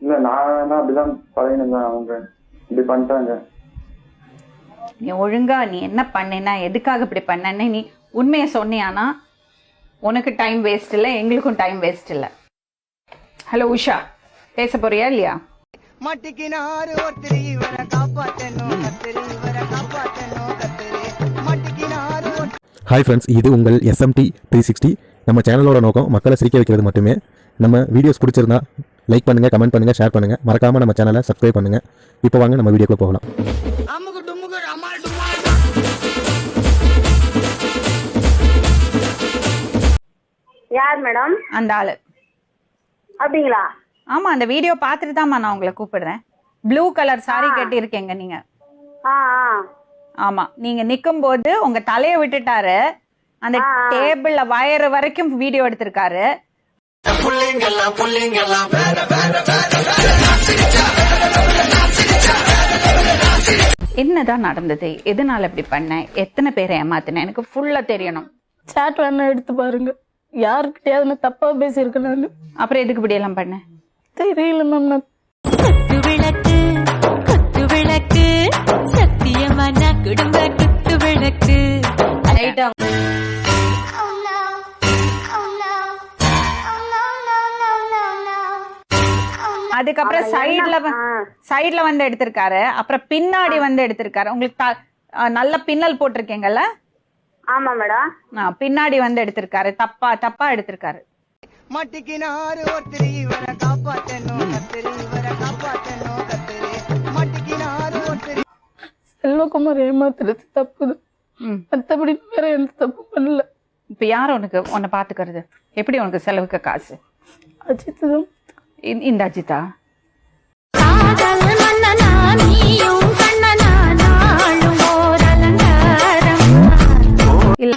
இல்ல நான் அப்படிதான் பழகினேன், அவங்க இப்படி பண்ணிட்டாங்க. நீ ஒழுங்கா நீ என்ன பண்ணேன்னா எதுக்காக இப்படி பண்ணன்னு நீ உண்மையை சொன்னியானா உனக்கு டைம் வேஸ்ட் இல்லை, எங்களுக்கும் டைம் வேஸ்ட் இல்லை. ஹலோ உஷா, பேச போறியா இல்லையா? ஹாய் ஃப்ரெண்ட்ஸ், இது உங்கள் SMT 360. நம்ம சேனலோட நோக்கம் மக்களை சிரிக்க வைக்கிறது மட்டுமே. நம்ம வீடியோஸ் பிடிச்சிருந்தா லைக் பண்ணுங்கள், கமெண்ட் பண்ணுங்கள், ஷேர் பண்ணுங்கள். மறக்காமல் நம்ம சேனலை சப்ஸ்கிரைப் பண்ணுங்கள். இப்போ வாங்க நம்ம வீடியோக்குள்ள போகலாம். யார் மேடம்? அந்த ஆளு. அப்படிங்களா? ஆமா, அந்த வீடியோ பார்த்துட்டு தான்மா நான் உங்களை கூப்பிடுறேன். ப்ளூ கலர் சாரி கட்டி இருக்கீங்க நீங்க. ஆமா, நீங்க நிக்கும் போது உங்க தலையை விட்டுட்டாரு, அந்த டேபிள்ல வயறு வரைக்கும் வீடியோ எடுத்திருக்காரு. என்னதான் நடந்தது, எதனால இப்படி பண்ண, எத்தனை பேரை ஏமாத்தின, எனக்கு ஃபுல்லா தெரியணும். சாட் வேணா எடுத்து பாருங்க, யாருக்கிட்டயாவது நான் தப்பா பேசியிருக்கேன் நான். அப்புறம் எதுக்கு இப்படி எல்லாம் பண்ண தெரியல மேம். நான் குத்து விளக்கு குத்து விளக்கு சத்தியமான குடும்ப குத்து விளக்கு. அதுக்கப்புறம் சைட்ல வந்து எடுத்திருக்காரு, அப்புறம் பின்னாடி வந்து எடுத்திருக்காரு. உங்களுக்கு நல்ல பின்னல் போட்டிருக்கீங்கல்ல? ஆமா மேடம். பின்னாடி வந்து எடுத்திருக்காரு, தப்பா எடுத்திருக்காரு. செல்வகுமார் ஏமாத்துறது தப்புது, மத்தபடி வேற எந்த தப்பு பண்ணல. இப்ப யார் உன்னை பாத்துக்கிறது? எப்படி உனக்கு செலவுக்கு காசு? அஜித் தான். இந்த அஜித்தா? இல்ல,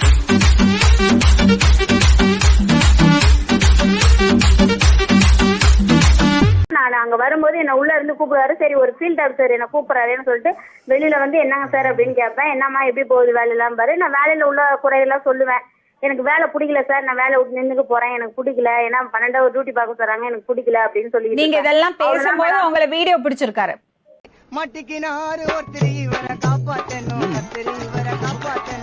நான் அங்க வரும்போது என்ன உள்ள இருந்து கூப்பிடுறாரு. சரி, ஒரு ஃபீல்ட் ஆஃபீஸர் என்ன கூப்பிடுறாருன்னு சொல்லிட்டு வெளியில வந்து என்னங்க சார் அப்படின்னு கேட்பேன். என்னம்மா எப்படி போகுது வேலை எல்லாம் பாரு. நான் வேலையில உள்ள குறையெல்லாம் சொல்லுவேன். எனக்கு வேலை பிடிக்கல சார், நான் வேலை விட்டு நின்னுக்கு போறேன், எனக்கு பிடிக்கல, ஏன்னா 12 டியூட்டி பார்க்க சொல்றாங்க, எனக்கு பிடிக்கல அப்படின்னு சொல்லி. நீங்க இதெல்லாம் பேசும்போது உங்களை வீடியோ பிடிச்சிருக்காரு. மட்டிக்கு நாறு ஒருத்தர் இவரை காப்பாத்தணும், கத்திரி இவரை காப்பாத்தணும்.